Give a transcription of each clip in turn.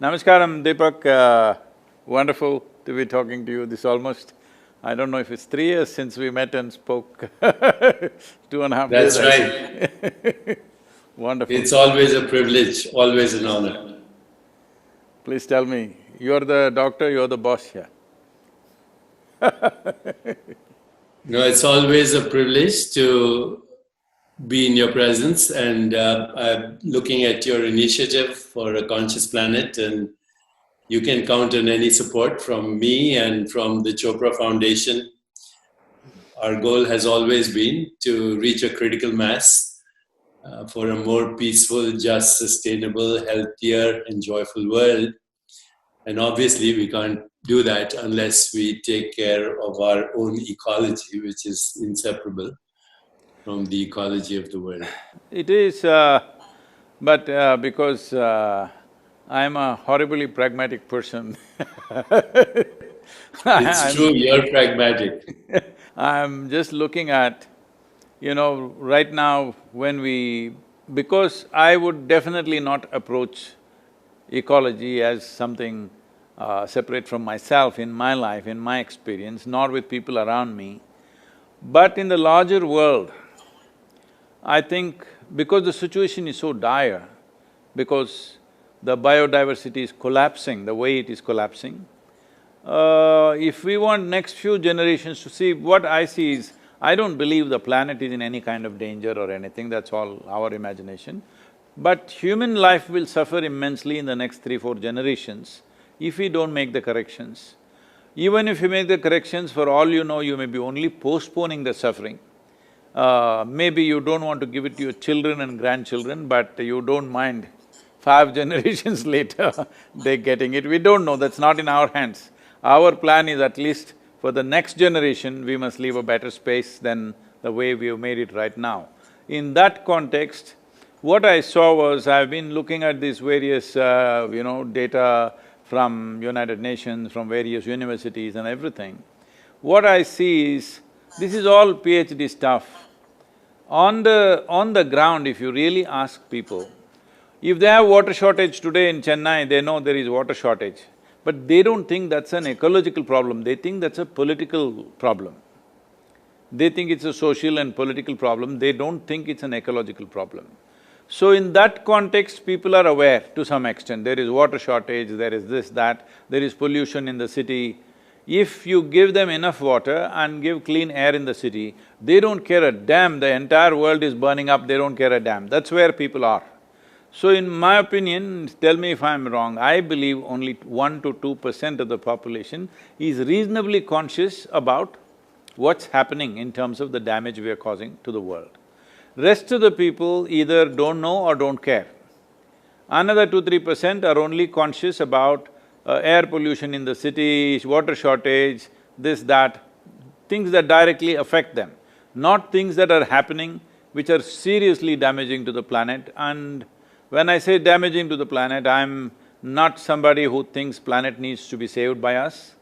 Namaskaram, Deepak. Wonderful to be talking to you. This almost, I don't know if it's 3 years since we met and spoke 2.5 years. That's right. Wonderful. It's always a privilege, always an honor. Please tell me, you're the doctor, you're the boss here. No, it's always a privilege to be in your presence, and I'm looking at your initiative for a conscious planet, and you can count on any support from me and from the Chopra Foundation. Our goal has always been to reach a critical mass for a more peaceful, just, sustainable, healthier, and joyful world. And obviously, we can't do that unless we take care of our own ecology, which is inseparable from the ecology of the world. It is, but because I'm a horribly pragmatic person It's true, you're pragmatic. I'm just looking at, right now because I would definitely not approach ecology as something separate from myself in my life, in my experience, nor with people around me. But in the larger world, I think because the situation is so dire, because the biodiversity is collapsing the way it is collapsing, if we want next few generations to see, what I see is, I don't believe the planet is in any kind of danger or anything, that's all our imagination. But human life will suffer immensely in the next 3-4 generations if we don't make the corrections. Even if you make the corrections, for all you know, you may be only postponing the suffering. Maybe you don't want to give it to your children and grandchildren, but you don't mind 5 generations later they're getting it. We don't know, that's not in our hands. Our plan is at least for the next generation, we must leave a better space than the way we have made it right now. In that context, what I saw was, I've been looking at these various, data from United Nations, from various universities and everything. What I see is, this is all PhD stuff. On the ground, if you really ask people, if they have water shortage today in Chennai, they know there is water shortage. But they don't think that's an ecological problem, they think that's a political problem. They think it's a social and political problem, they don't think it's an ecological problem. So in that context, people are aware to some extent, there is water shortage, there is this, that, there is pollution in the city. If you give them enough water and give clean air in the city, they don't care a damn, the entire world is burning up, they don't care a damn, that's where people are. So in my opinion, tell me if I'm wrong, I believe only 1 to 2% of the population is reasonably conscious about what's happening in terms of the damage we are causing to the world. Rest of the people either don't know or don't care. Another 2-3% are only conscious about air pollution in the city, water shortage, this, that, things that directly affect them, not things that are happening which are seriously damaging to the planet. And when I say damaging to the planet, I'm not somebody who thinks planet needs to be saved by us.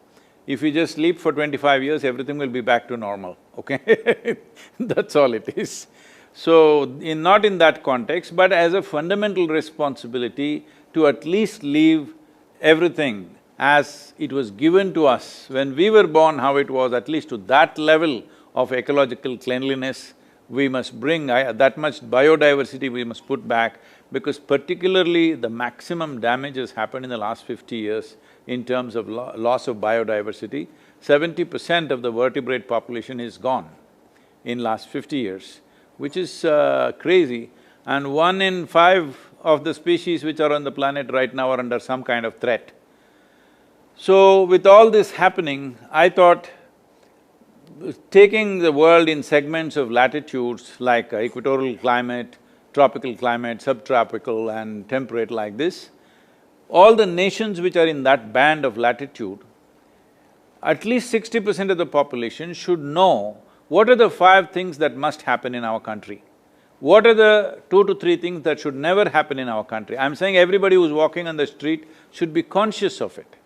If we just sleep for 25 years, everything will be back to normal, okay? That's all it is. So, not in that context, but as a fundamental responsibility to at least leave everything as it was given to us when we were born, how it was, at least to that level of ecological cleanliness, we must bring that much biodiversity we must put back, because particularly the maximum damage has happened in the last 50 years in terms of loss of biodiversity. 70% of the vertebrate population is gone in last 50 years, which is crazy. And 1 in 5 of the species which are on the planet right now are under some kind of threat. So with all this happening, I thought taking the world in segments of latitudes like equatorial climate, tropical climate, subtropical and temperate like this, all the nations which are in that band of latitude, at least 60% of the population should know what are the 5 things that must happen in our country. What are the 2 to 3 things that should never happen in our country? I'm saying everybody who's walking on the street should be conscious of it.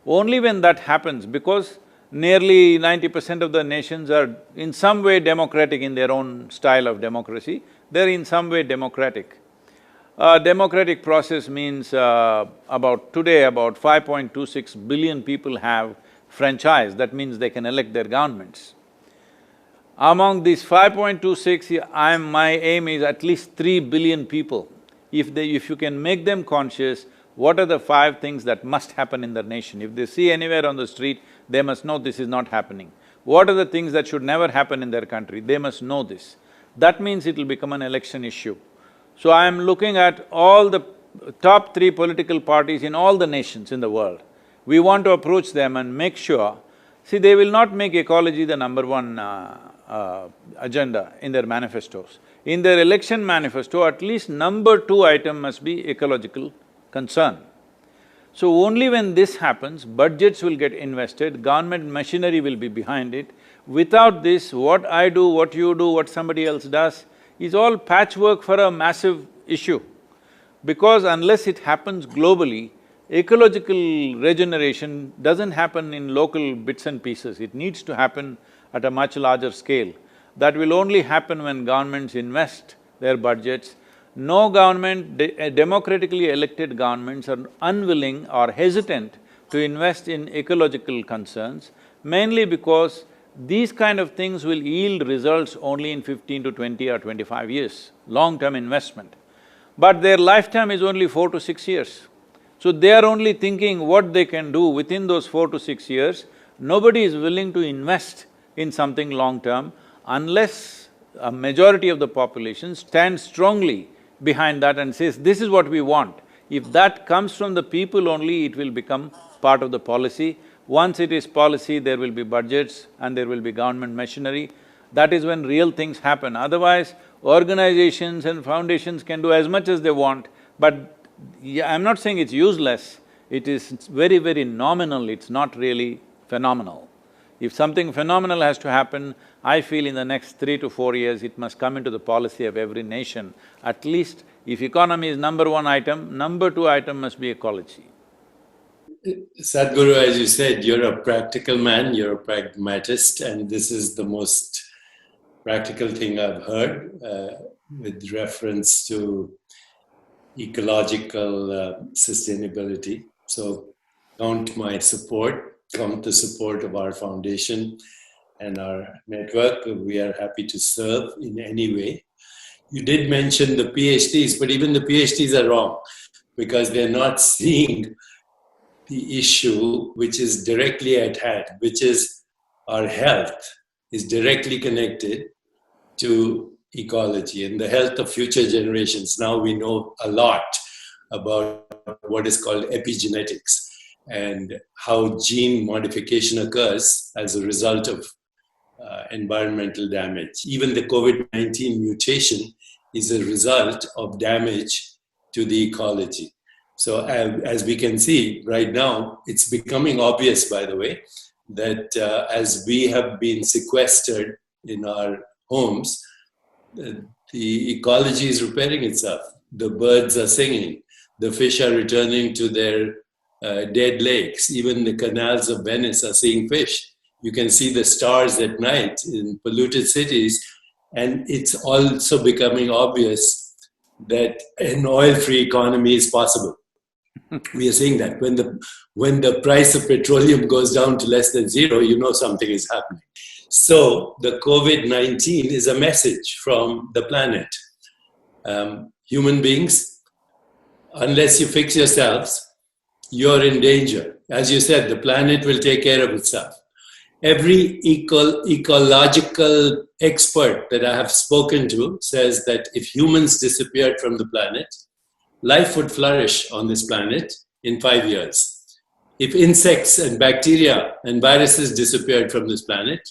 Only when that happens, because nearly 90% of the nations are in some way democratic in their own style of democracy, they're in some way democratic. Democratic process means today about 5.26 billion people have franchise, that means they can elect their governments. Among these 5.26, my aim is at least 3 billion people. If you can make them conscious, what are the 5 things that must happen in their nation? If they see anywhere on the street, they must know this is not happening. What are the things that should never happen in their country? They must know this. That means it'll become an election issue. So I am looking at all the top 3 political parties in all the nations in the world. We want to approach them and make sure… See, they will not make ecology the number 1 agenda in their manifestos. In their election manifesto, at least number 2 item must be ecological concern. So only when this happens, budgets will get invested, government machinery will be behind it. Without this, what I do, what you do, what somebody else does, is all patchwork for a massive issue. Because unless it happens globally, ecological regeneration doesn't happen in local bits and pieces, it needs to happen at a much larger scale. That will only happen when governments invest their budgets. No government, democratically elected governments are unwilling or hesitant to invest in ecological concerns, mainly because these kind of things will yield results only in 15 to 20 or 25 years, long-term investment. But their lifetime is only 4 to 6 years. So they are only thinking what they can do within those 4 to 6 years. Nobody is willing to invest in something long-term unless a majority of the population stands strongly behind that and says, this is what we want. If that comes from the people only, it will become part of the policy. Once it is policy, there will be budgets and there will be government machinery. That is when real things happen. Otherwise, organizations and foundations can do as much as they want, but I'm not saying it's useless, it is very, very nominal, it's not really phenomenal. If something phenomenal has to happen, I feel in the next 3 to 4 years, it must come into the policy of every nation. At least if economy is number 1 item, number 2 item must be ecology. Sadhguru, as you said, you're a practical man, you're a pragmatist, and this is the most practical thing I've heard with reference to ecological sustainability. So count my support, count the support of our foundation and our network. We are happy to serve in any way. You did mention the PhDs, but even the PhDs are wrong because they're not seeing the issue which is directly at hand, which is our health is directly connected to ecology and the health of future generations. Now we know a lot about what is called epigenetics and how gene modification occurs as a result of environmental damage. Even the COVID-19 mutation is a result of damage to the ecology. So as we can see right now, it's becoming obvious, by the way, that as we have been sequestered in our homes, the ecology is repairing itself. The birds are singing, the fish are returning to their dead lakes. Even the canals of Venice are seeing fish. You can see the stars at night in polluted cities, and it's also becoming obvious that an oil-free economy is possible. We are seeing that when the price of petroleum goes down to less than 0, you know something is happening. So the COVID-19 is a message from the planet. Human beings, unless you fix yourselves, you're in danger. As you said, the planet will take care of itself. Every ecological expert that I have spoken to says that if humans disappeared from the planet, life would flourish on this planet in 5 years. If insects and bacteria and viruses disappeared from this planet,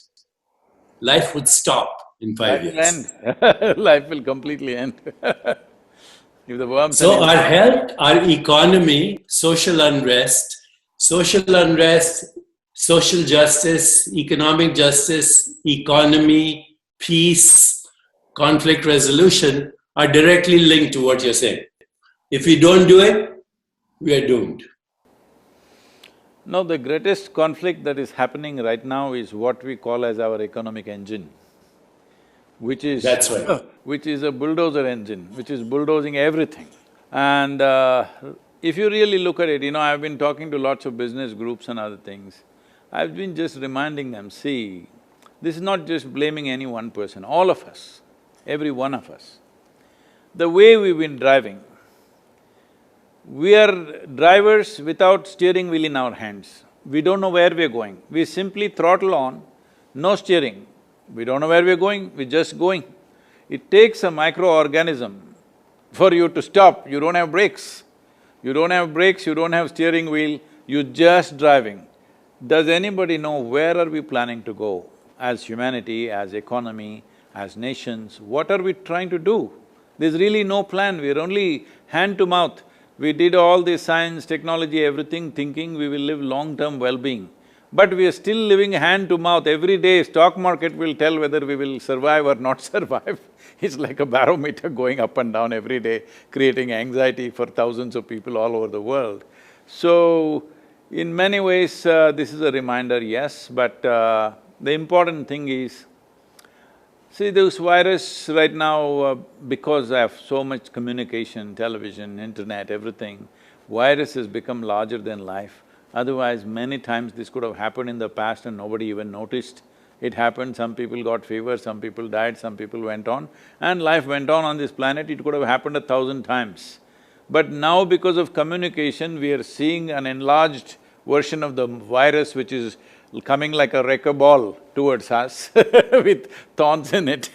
life would stop in 5 years. Life will end. Life will completely end. If the worms… So our health, our economy, social unrest, social justice, economic justice, economy, peace, conflict resolution are directly linked to what you're saying. If we don't do it, we are doomed. No, the greatest conflict that is happening right now is what we call as our economic engine, which is… That's right. Which is a bulldozer engine, which is bulldozing everything. And if you really look at it, I've been talking to lots of business groups and other things. I've been just reminding them, see, this is not just blaming any one person, all of us, every one of us. The way we've been driving, we are drivers without steering wheel in our hands. We don't know where we're going. We simply throttle on, no steering. We don't know where we're going, we're just going. It takes a microorganism for you to stop. You don't have brakes. You don't have brakes, you don't have steering wheel, you're just driving. Does anybody know where are we planning to go as humanity, as economy, as nations? What are we trying to do? There's really no plan, we're only hand to mouth. We did all this science, technology, everything, thinking we will live long-term well-being. But we are still living hand to mouth. Every day, stock market will tell whether we will survive or not survive. It's like a barometer going up and down every day, creating anxiety for thousands of people all over the world. So, in many ways, this is a reminder, yes, but the important thing is, see, this virus right now, because of so much communication, television, internet, everything, virus has become larger than life. Otherwise, many times this could have happened in the past and nobody even noticed. It happened, some people got fever, some people died, some people went on, and life went on this planet, it could have happened 1,000 times. But now because of communication, we are seeing an enlarged version of the virus which is coming like a wrecking ball towards us with thorns in it.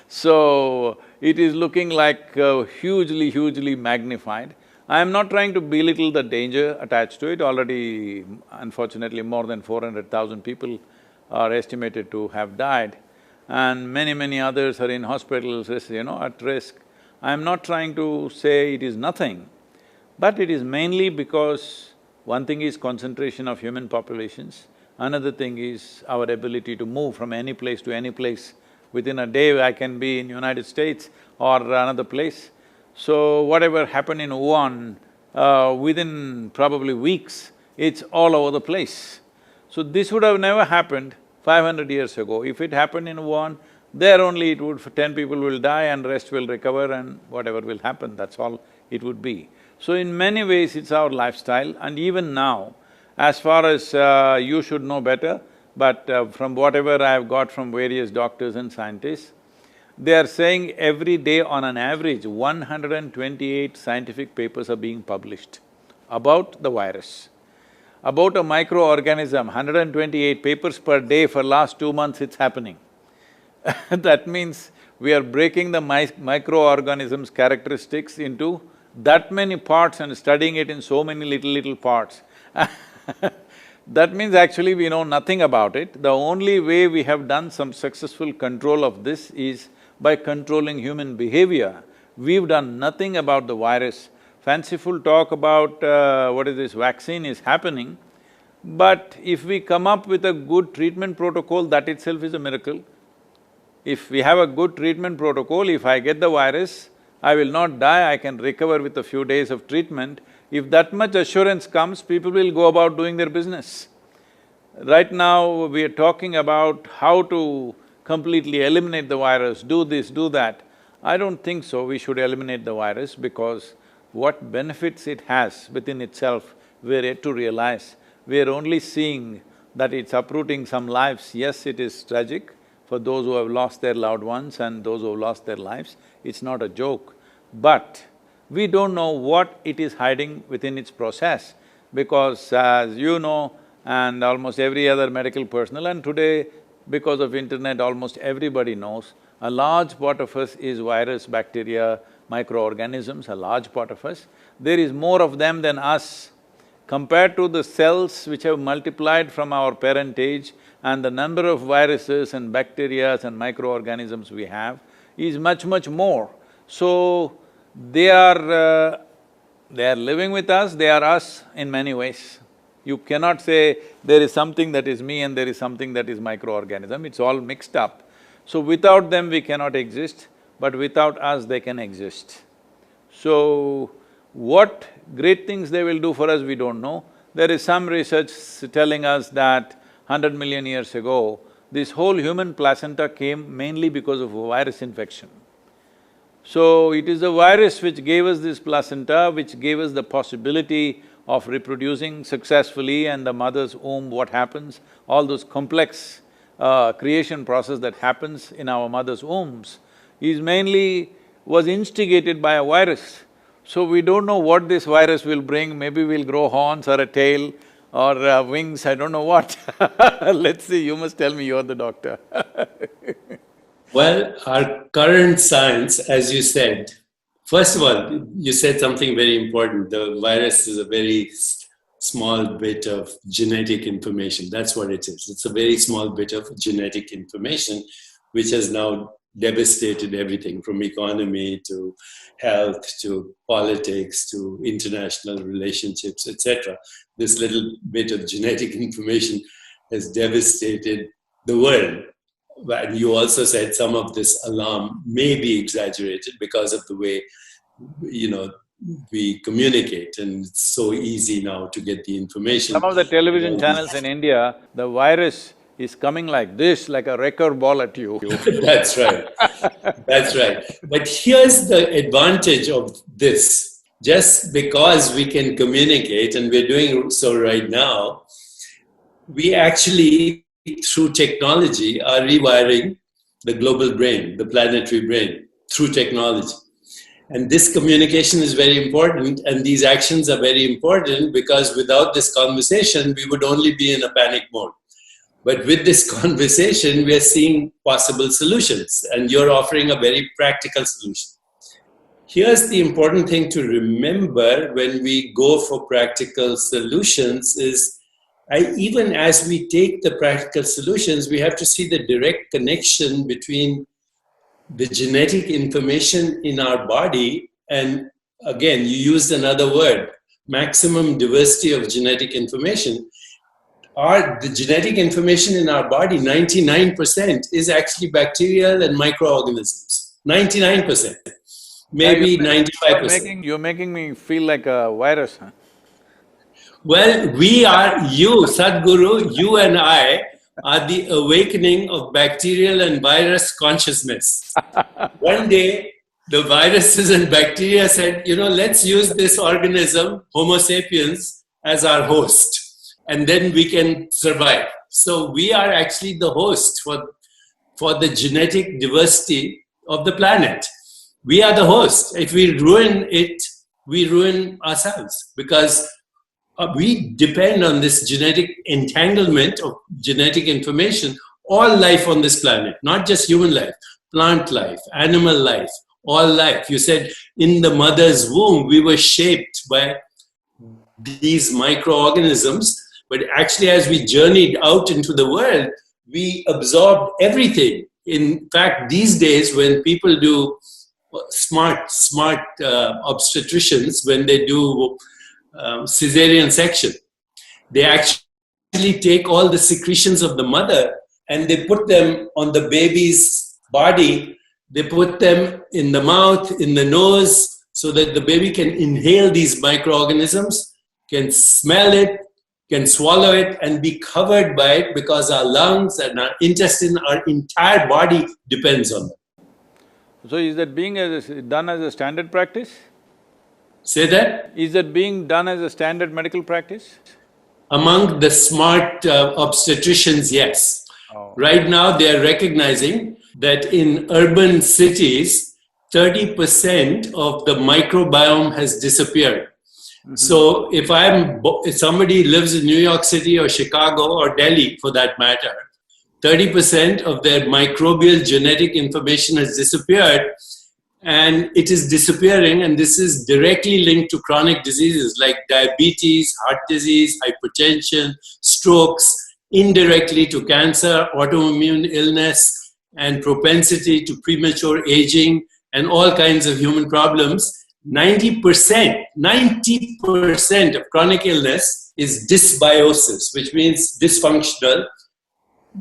So, it is looking like hugely magnified. I am not trying to belittle the danger attached to it, already unfortunately more than 400,000 people are estimated to have died and many others are in hospitals, at risk. I am not trying to say it is nothing, but it is mainly because one thing is concentration of human populations, another thing is our ability to move from any place to any place. Within a day I can be in United States or another place. So whatever happened in Wuhan, within probably weeks, it's all over the place. So this would have never happened 500 years ago. If it happened in Wuhan, there only it would… 10 people will die and rest will recover and whatever will happen, that's all it would be. So in many ways it's our lifestyle, and even now, as far as you should know better, but from whatever I've got from various doctors and scientists, they are saying every day on an average, 128 scientific papers are being published about the virus. About a microorganism, 128 papers per day for last 2 months it's happening. That means we are breaking the microorganism's characteristics into that many parts and studying it in so many little parts. That means actually we know nothing about it. The only way we have done some successful control of this is by controlling human behavior. We've done nothing about the virus. Fanciful talk about vaccine is happening, but if we come up with a good treatment protocol, that itself is a miracle. If we have a good treatment protocol, if I get the virus, I will not die, I can recover with a few days of treatment. If that much assurance comes, people will go about doing their business. Right now, we are talking about how to completely eliminate the virus, do this, do that. I don't think so, we should eliminate the virus because what benefits it has within itself, we're yet to realize. We're only seeing that it's uprooting some lives. Yes, it is tragic for those who have lost their loved ones and those who have lost their lives, it's not a joke. But we don't know what it is hiding within its process, because as you know, and almost every other medical personnel, and today because of internet almost everybody knows, a large part of us is virus, bacteria, microorganisms, a large part of us. There is more of them than us. Compared to the cells which have multiplied from our parentage and the number of viruses and bacteria and microorganisms we have is much more. So, they are living with us, they are us in many ways. You cannot say there is something that is me and there is something that is microorganism, it's all mixed up. So without them we cannot exist, but without us they can exist. So, what great things they will do for us, we don't know. There is some research telling us that 100 million years ago, this whole human placenta came mainly because of a virus infection. So it is the virus which gave us this placenta, which gave us the possibility of reproducing successfully, and the mother's womb, what happens, all those complex creation process that happens in our mother's wombs was instigated by a virus. So we don't know what this virus will bring, maybe we'll grow horns or a tail or wings, I don't know what. Let's see, you must tell me, you're the doctor. Well, our current science, as you said, first of all, you said something very important. The virus is a very small bit of genetic information. That's what it is. It's a very small bit of genetic information which has now devastated everything from economy to health to politics to international relationships, etc. This little bit of genetic information has devastated the world. And you also said some of this alarm may be exaggerated because of the way, we communicate, and it's so easy now to get the information. Some of the television channels in India, the virus is coming like this, like a wrecker ball at you. That's right. That's right. But here's the advantage of this. Just because we can communicate, and we're doing so right now, we actually, through technology, are rewiring the global brain, the planetary brain, through technology. And this communication is very important, and these actions are very important, because without this conversation, we would only be in a panic mode. But with this conversation, we are seeing possible solutions, and you're offering a very practical solution. Here's the important thing to remember when we go for practical solutions is, even as we take the practical solutions, we have to see the direct connection between the genetic information in our body, and again, you used another word, maximum diversity of genetic information. The genetic information in our body, 99% is actually bacterial and microorganisms. 99%, maybe 95%. You're making me feel like a virus, huh? Well, we are, you, Sadhguru, you and I are the awakening of bacterial and virus consciousness. One day, the viruses and bacteria said, let's use this organism, Homo sapiens, as our host, and then we can survive. So we are actually the host for the genetic diversity of the planet. We are the host. If we ruin it, we ruin ourselves, because we depend on this genetic entanglement of genetic information. All life on this planet, not just human life, plant life, animal life, all life. You said in the mother's womb, we were shaped by these microorganisms, but actually as we journeyed out into the world, we absorbed everything. In fact, these days when people do smart obstetricians, when they do cesarean section, they actually take all the secretions of the mother and they put them on the baby's body. They put them in the mouth, in the nose, so that the baby can inhale these microorganisms, can smell it, can swallow it, and be covered by it, because our lungs and our intestine, our entire body depends on them. So is that being done as a standard practice? Say that? Is that being done as a standard medical practice? Among the smart obstetricians, yes. Oh. Right now, they are recognizing that in urban cities, 30% of the microbiome has disappeared. Mm-hmm. So if somebody lives in New York City or Chicago or Delhi, for that matter, 30% of their microbial genetic information has disappeared. And it is disappearing, and this is directly linked to chronic diseases like diabetes, heart disease, hypertension, strokes, indirectly to cancer, autoimmune illness, and propensity to premature aging, and all kinds of human problems. 90% of chronic illness is dysbiosis, which means dysfunctional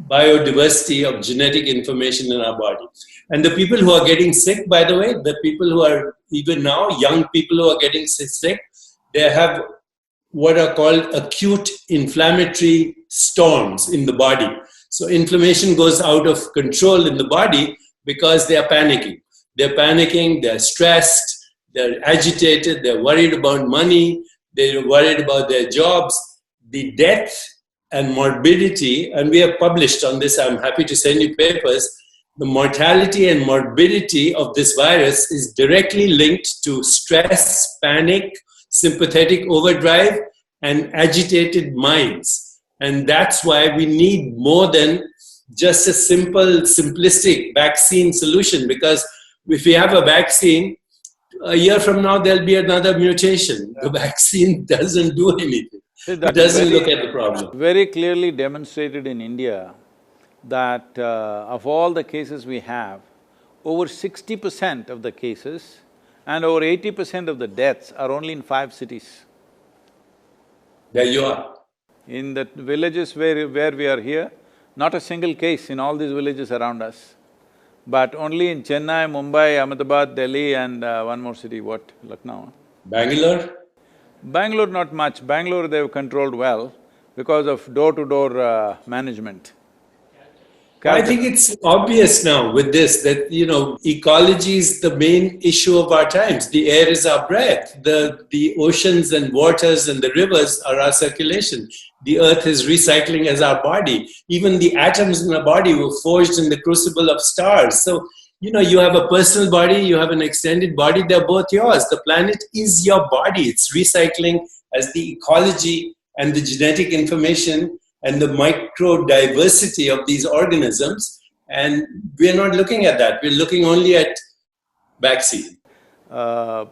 biodiversity of genetic information in our body. And the people who are getting sick, by the way, the people who are even now, young people who are getting sick, they have what are called acute inflammatory storms in the body. So inflammation goes out of control in the body because they are panicking. they're panicking, they're stressed, they're agitated, they're worried about money, they're worried about their jobs. The death and morbidity, and we have published on this, I'm happy to send you papers, the mortality and morbidity of this virus is directly linked to stress, panic, sympathetic overdrive, and agitated minds. And that's why we need more than just a simple, simplistic vaccine solution, because if we have a vaccine, a year from now there'll be another mutation. The vaccine doesn't do anything. It doesn't look at the problem. Very clearly demonstrated in India that of all the cases we have, over 60% of the cases and over 80% of the deaths are only in 5 cities. There you are. In the villages where we are here, not a single case in all these villages around us. But only in Chennai, Mumbai, Ahmedabad, Delhi and one more city, what? Lucknow? Bangalore? Bangalore not much. Bangalore they've controlled well because of door-to-door management. I think it's obvious now with this that, ecology is the main issue of our times. The air is our breath. The oceans and waters and the rivers are our circulation. The earth is recycling as our body. Even the atoms in our body were forged in the crucible of stars. So, you have a personal body, you have an extended body, they're both yours. The planet is your body. It's recycling as the ecology and the genetic information and the micro diversity of these organisms, and we're not looking at that. We're looking only at vaccine. There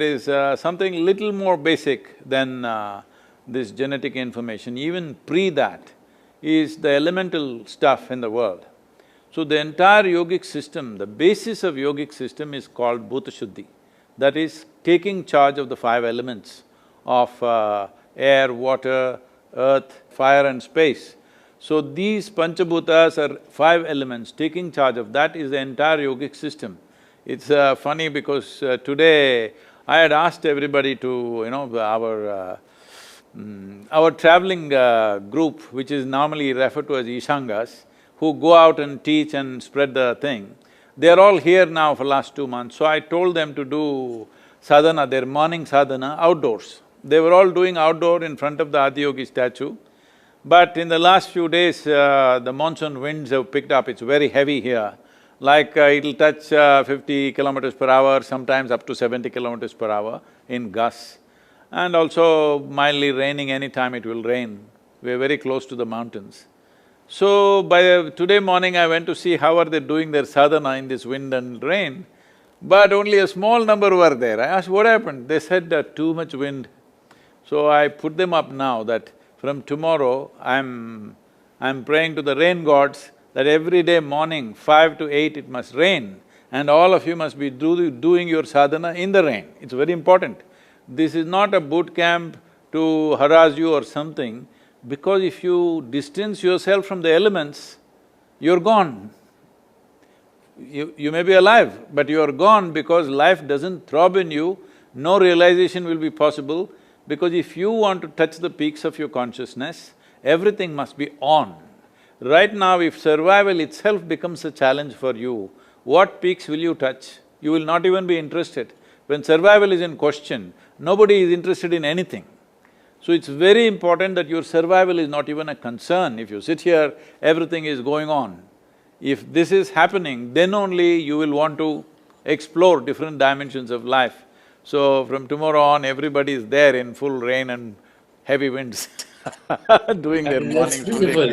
is something little more basic than this genetic information. Even pre that is the elemental stuff in the world. So the entire yogic system, the basis of yogic system is called Bhuta Shuddhi. That is taking charge of the 5 elements of air, water, earth, fire and space. So these Panchabhutas are 5 elements, taking charge of that is the entire yogic system. It's funny because today I had asked everybody to, our traveling group, which is normally referred to as Ishangas, who go out and teach and spread the thing, they're all here now for last 2 months. So I told them to do sadhana, their morning sadhana outdoors. They were all doing outdoor in front of the Adiyogi statue. But in the last few days, the monsoon winds have picked up, it's very heavy here. Like it'll touch 50 kilometers per hour, sometimes up to 70 kilometers per hour in gusts. And also mildly raining, anytime it will rain. We're very close to the mountains. So today morning I went to see how are they doing their sadhana in this wind and rain, but only a small number were there. I asked, what happened? They said too much wind. So I put them up now that from tomorrow I'm praying to the rain gods that every day morning 5 to 8 it must rain and all of you must be doing your sadhana in the rain. It's very important. This is not a boot camp to harass you or something, because if you distance yourself from the elements, you're gone. You may be alive, but you're gone because life doesn't throb in you, no realization will be possible, because if you want to touch the peaks of your consciousness, everything must be on. Right now, if survival itself becomes a challenge for you, what peaks will you touch? You will not even be interested. When survival is in question, nobody is interested in anything. So it's very important that your survival is not even a concern. If you sit here, everything is going on. If this is happening, then only you will want to explore different dimensions of life. So from tomorrow on, everybody is there in full rain and heavy winds doing their morning.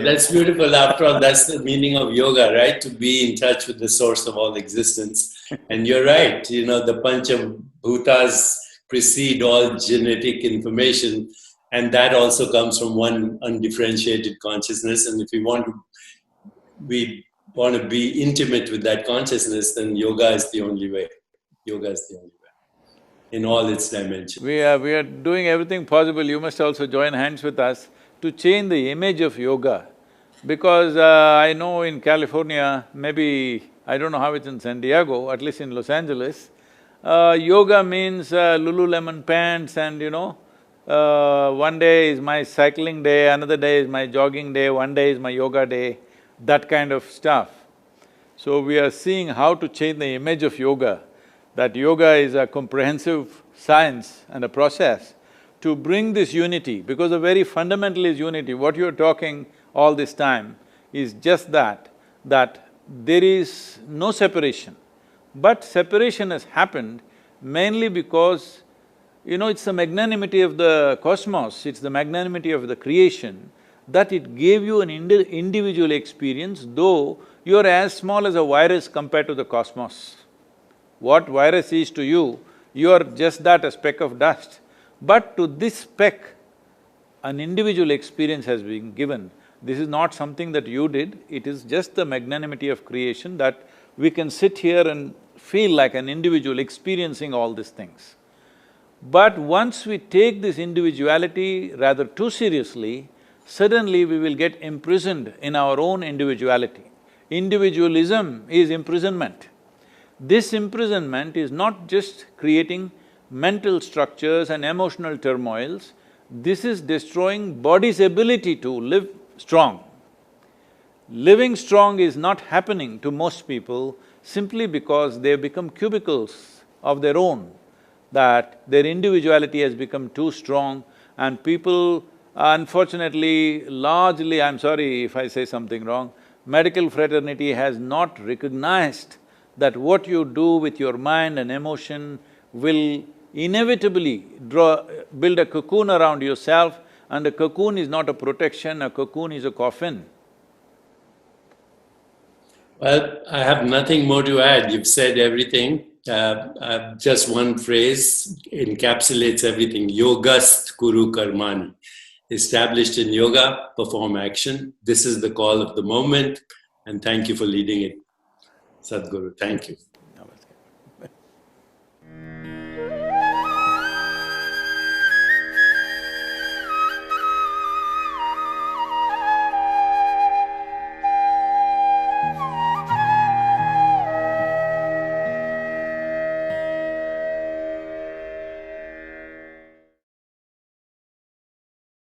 That's beautiful. After all, that's the meaning of yoga, right? To be in touch with the source of all existence. And you're right, the Panchabhutas precede all genetic information, and that also comes from one undifferentiated consciousness. And if we want to be intimate with that consciousness, then yoga is the only way. Yoga is the only way in all its dimensions. We are doing everything possible. You must also join hands with us to change the image of yoga. Because I know in California, maybe I don't know how it's in San Diego, at least in Los Angeles, yoga means Lululemon pants and one day is my cycling day, another day is my jogging day, one day is my yoga day, that kind of stuff. So we are seeing how to change the image of yoga, that yoga is a comprehensive science and a process to bring this unity, because the very fundamental is unity. What you're talking all this time is just that there is no separation. But separation has happened mainly because, it's the magnanimity of the cosmos, it's the magnanimity of the creation, that it gave you an individual experience, though you're as small as a virus compared to the cosmos. What virus is to you, you're just that, a speck of dust. But to this speck, an individual experience has been given. This is not something that you did, it is just the magnanimity of creation that we can sit here and feel like an individual experiencing all these things. But once we take this individuality rather too seriously, suddenly we will get imprisoned in our own individuality. Individualism is imprisonment. This imprisonment is not just creating mental structures and emotional turmoils, this is destroying body's ability to live strong. Living strong is not happening to most people simply because they've become cubicles of their own, that their individuality has become too strong, and people, unfortunately, largely, I'm sorry if I say something wrong, medical fraternity has not recognized that what you do with your mind and emotion will inevitably build a cocoon around yourself, and a cocoon is not a protection, a cocoon is a coffin. Well, I have nothing more to add. You've said everything. Just one phrase encapsulates everything. Yogast Kuru Karmani. Established in yoga, perform action. This is the call of the moment, and thank you for leading it, Sadhguru. Thank you.